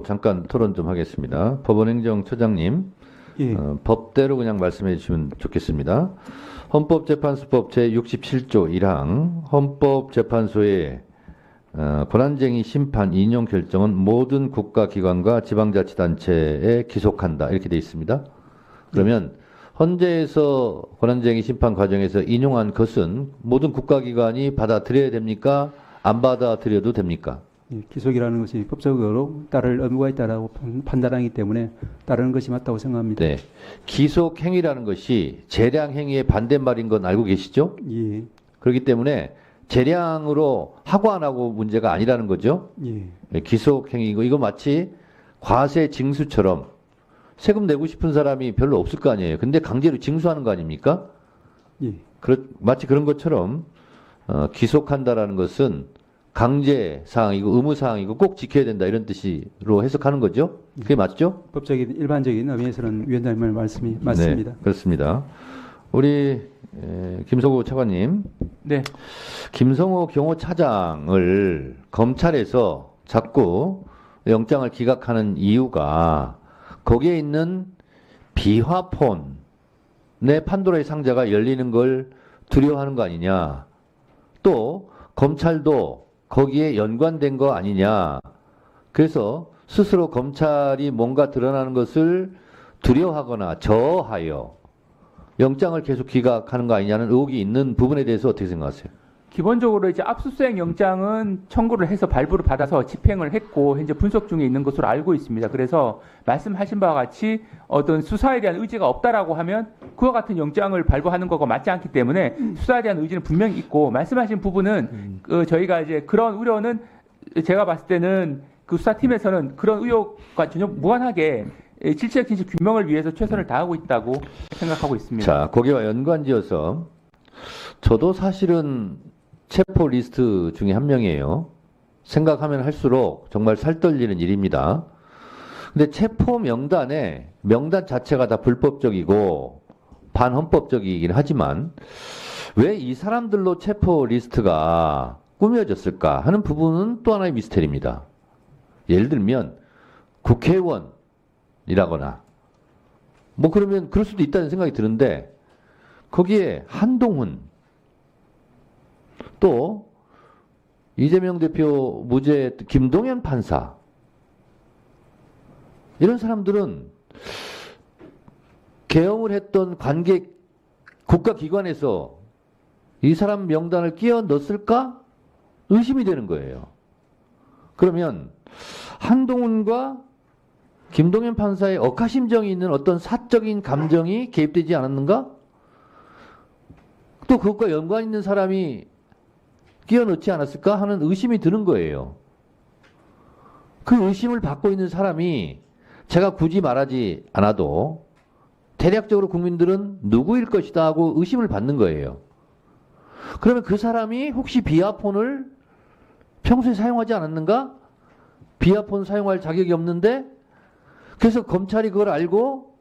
잠깐 토론 좀 하겠습니다. 법원행정처장님, 예, 법대로 그냥 말씀해 주시면 좋겠습니다. 헌법재판소법 제67조 1항 헌법재판소의 권한쟁의 심판 인용 결정은 모든 국가기관과 지방자치단체에 기속한다 이렇게 돼 있습니다. 그러면 헌재에서 권한쟁의 심판 과정에서 인용한 것은 모든 국가기관이 받아들여야 됩니까? 안 받아들여도 됩니까? 예, 기속이라는 것이 법적으로 따를 의무가 있다라고 판단하기 때문에 따르는 것이 맞다고 생각합니다. 네. 기속 행위라는 것이 재량 행위의 반대말인 건 알고 계시죠? 예, 그렇기 때문에 재량으로 하고 안 하고 문제가 아니라는 거죠. 예, 네, 기속 행위고 이거 마치 과세 징수처럼 세금 내고 싶은 사람이 별로 없을 거 아니에요. 근데 강제로 징수하는 거 아닙니까? 예, 마치 그런 것처럼 기속한다라는 것은 강제 사항이고 의무 사항이고 꼭 지켜야 된다 이런 뜻으로 해석하는 거죠. 그게 맞죠? 법적인 일반적인 의미에서는 위원장님 말씀이 맞습니다. 네, 그렇습니다. 우리 김성호 차관님, 네, 김성호 경호차장을 검찰에서 자꾸 영장을 기각하는 이유가 거기에 있는 비화폰의 판도라의 상자가 열리는 걸 두려워하는 거 아니냐. 또 검찰도 거기에 연관된 거 아니냐. 그래서 스스로 검찰이 뭔가 드러나는 것을 두려워하거나 저하여 영장을 계속 기각하는 거 아니냐는 의혹이 있는 부분에 대해서 어떻게 생각하세요? 기본적으로 이제 압수수색 영장은 청구를 해서 발부를 받아서 집행을 했고 현재 분석 중에 있는 것으로 알고 있습니다. 그래서 말씀하신 바와 같이 어떤 수사에 대한 의지가 없다라고 하면 그와 같은 영장을 발부하는 거가 맞지 않기 때문에 수사에 대한 의지는 분명히 있고 말씀하신 부분은 저희가 이제 그런 우려는 제가 봤을 때는 그 수사팀에서는 그런 의혹과 전혀 무관하게 실체적 진실 규명을 위해서 최선을 다하고 있다고 생각하고 있습니다. 자, 거기와 연관지어서 저도 사실은 체포 리스트 중에 한 명이에요. 생각하면 할수록 정말 살떨리는 일입니다. 근데 체포 명단에 명단 자체가 다 불법적이고 반헌법적이긴 하지만 왜 이 사람들로 체포 리스트가 꾸며졌을까 하는 부분은 또 하나의 미스터리입니다. 예를 들면 국회의원이라거나 뭐 그러면 그럴 수도 있다는 생각이 드는데 거기에 한동훈 또 이재명 대표 무죄 김동연 판사 이런 사람들은 계엄을 했던 관계 국가기관에서 이 사람 명단을 끼워 넣었을까 의심이 되는 거예요. 그러면 한동훈과 김동연 판사의 억하심정이 있는 어떤 사적인 감정이 개입되지 않았는가? 또 그것과 연관 있는 사람이 끼워 넣지 않았을까 하는 의심이 드는 거예요. 그 의심을 받고 있는 사람이 제가 굳이 말하지 않아도 대략적으로 국민들은 누구일 것이다 하고 의심을 받는 거예요. 그러면 그 사람이 혹시 비아폰을 평소에 사용하지 않았는가? 비아폰 사용할 자격이 없는데 그래서 검찰이 그걸 알고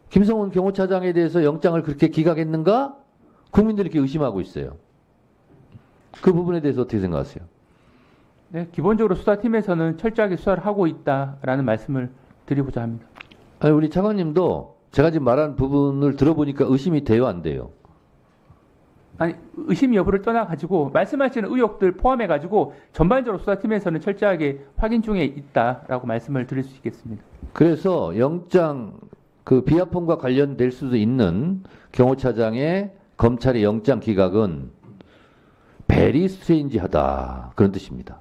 김성훈 경호차장에 대해서 영장을 그렇게 기각했는가? 국민들이 이렇게 의심하고 있어요. 그 부분에 대해서 어떻게 생각하세요? 네, 기본적으로 수사팀에서는 철저하게 수사를 하고 있다라는 말씀을 드리고자 합니다. 아니, 우리 차관님도 제가 지금 말한 부분을 들어보니까 의심이 돼요, 안 돼요? 아니, 의심 여부를 떠나가지고 말씀하시는 의혹들 포함해가지고 전반적으로 수사팀에서는 철저하게 확인 중에 있다라고 말씀을 드릴 수 있겠습니다. 그래서 영장 그 비아폰과 관련될 수도 있는 경호차장의 검찰의 영장 기각은 베리 스트레인지하다 그런 뜻입니다.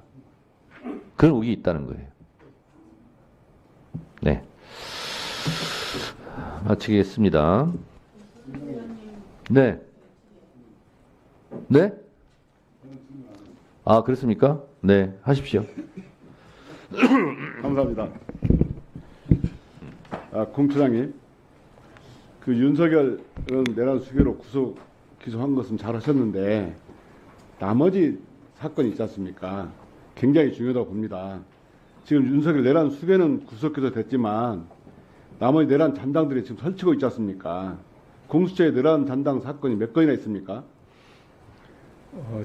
그런 의혹이 있다는 거예요. 네. 마치겠습니다. 네. 네? 아, 그렇습니까? 네, 하십시오. 감사합니다. 공 처장님, 그 윤석열은 내란 수괴로 구속 기소한 것은 잘하셨는데 나머지 사건이 있지 않습니까? 굉장히 중요하다고 봅니다. 지금 윤석열 내란 수괴는 구속 기소됐지만 나머지 내란 잔당들이 지금 설치고 있지 않습니까? 공수처의 내란 잔당 사건이 몇 건이나 있습니까?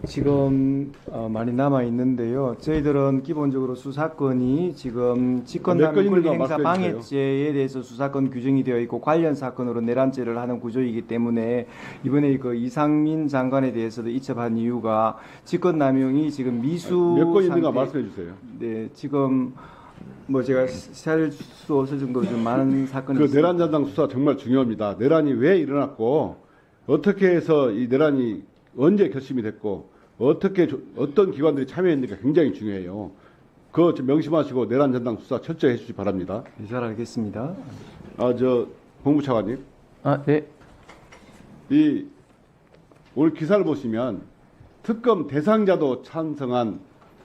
지금 많이 남아 있는데요. 저희들은 기본적으로 수사권이 지금 몇 직권남용 건인가 권리 행사 말씀해 방해죄에 대해서 수사권 규정이 되어 있고 관련 사건으로 내란죄를 하는 구조이기 때문에 이번에 그 이상민 장관에 대해서도 이첩한 이유가 직권남용이 지금 미수 몇 건인가 상태- 말씀해 주세요. 네, 지금 뭐 제가 셀 수 없을 정도로 좀 많은 사건이 그 있습니다. 내란 잔당 수사 정말 중요합니다. 내란이 왜 일어났고 어떻게 해서 이 내란이 언제 결심이 됐고 어떻게 어떤 기관들이 참여했는지가 굉장히 중요해요. 그거 좀 명심하시고 내란 잔당 수사 철저히 해주시기 바랍니다. 네, 잘 알겠습니다. 저 본부차관님, 네. 이 오늘 기사를 보시면 특검 대상자도 찬성한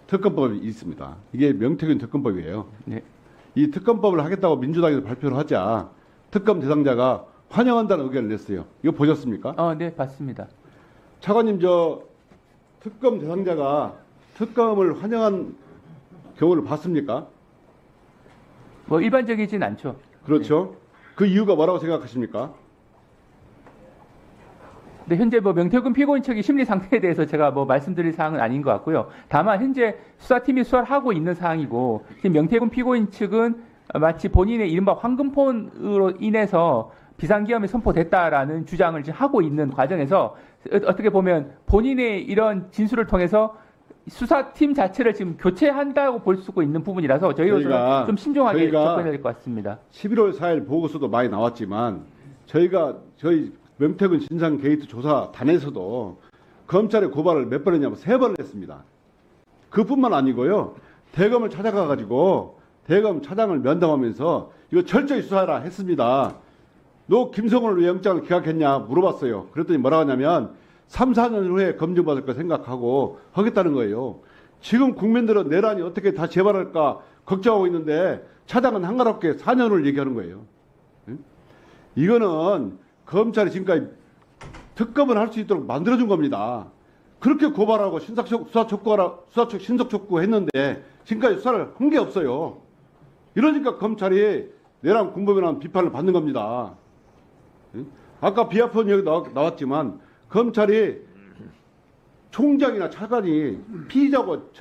특검법이 있습니다. 이게 명태균 특검법이에요. 네. 이 특검법을 하겠다고 민주당에서 발표를 하자 특검 대상자가 환영한다는 의견을 냈어요. 이거 보셨습니까? 네, 봤습니다. 차관님, 저 특검 대상자가 특검을 환영한 경우를 봤습니까? 뭐 일반적이진 않죠. 그렇죠. 그 이유가 뭐라고 생각하십니까? 근데 현재 뭐 명태균 피고인 측의 심리 상태에 대해서 제가 뭐 말씀드릴 사항은 아닌 것 같고요. 다만 현재 수사팀이 수사를 하고 있는 사항이고 지금 명태균 피고인 측은 마치 본인의 이른바 황금폰으로 인해서 비상기업이 선포됐다라는 주장을 지금 하고 있는 과정에서 어떻게 보면 본인의 이런 진술을 통해서 수사팀 자체를 지금 교체한다고 볼 수가 있는 부분이라서 저희로서는 저희가- 좀 신중하게 저희가 접근해야 될 것 같습니다. 11월 4일 보고서도 많이 나왔지만 저희 명태균 진상 게이트 조사단에서도 검찰의 고발을 몇 번 했냐면 3번을 했습니다. 그뿐만 아니고요. 대검을 찾아가 가지고 대검 차장을 면담하면서 이거 철저히 수사하라 했습니다. 너 김성훈을 왜 영장을 기각했냐 물어봤어요. 그랬더니 뭐라고 하냐면 3, 4년 후에 검증받을 거 생각하고 하겠다는 거예요. 지금 국민들은 내란이 어떻게 다시 재발할까 걱정하고 있는데 차장은 한가롭게 4년을 얘기하는 거예요. 응? 이거는 검찰이 지금까지 특검을 할 수 있도록 만들어준 겁니다. 그렇게 고발하고 신속 촉구 했는데 지금까지 수사를 한 게 없어요. 이러니까 검찰이 내란 군법이라는 비판을 받는 겁니다. 응? 아까 비하폰 여기 나왔지만 검찰이 총장이나 차관이 피의자하고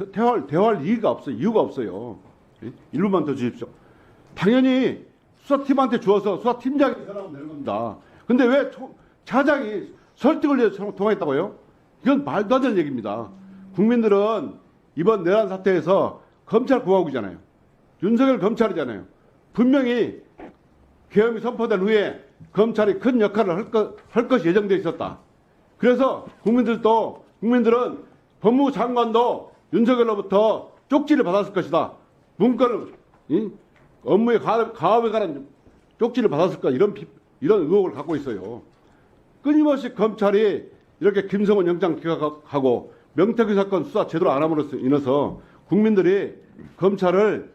대화할 이유가 없어요. 응? 1분만 더 주십시오. 당연히 수사팀한테 주어서 수사팀장이 전화하면 되는 겁니다. 근데 왜 차장이 설득을 위해서 통화했다고요? 이건 말도 안 되는 얘기입니다. 국민들은 이번 내란 사태에서 검찰 공화국이잖아요. 윤석열 검찰이잖아요. 분명히 계엄이 선포된 후에 검찰이 큰 역할을 할 것이 예정되어 있었다. 그래서 국민들은 법무부 장관도 윤석열로부터 쪽지를 받았을 것이다. 문건을 업무의 가업에 관한 쪽지를 받았을 까 이런 의혹을 갖고 있어요. 끊임없이 검찰이 이렇게 김성훈 영장 기각하고 명태균 사건 수사 제대로 안 함으로써 인해서 국민들이 검찰을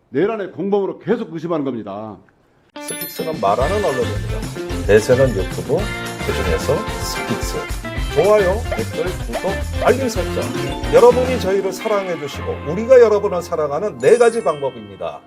내란의 공범으로 계속 의심하는 겁니다. 스픽스는 말하는 언론입니다. 대세는 유튜브, 그중에서 스픽스. 좋아요, 댓글, 구독, 알림 설정. 여러분이 저희를 사랑해 주시고 우리가 여러분을 사랑하는 4가지 방법입니다.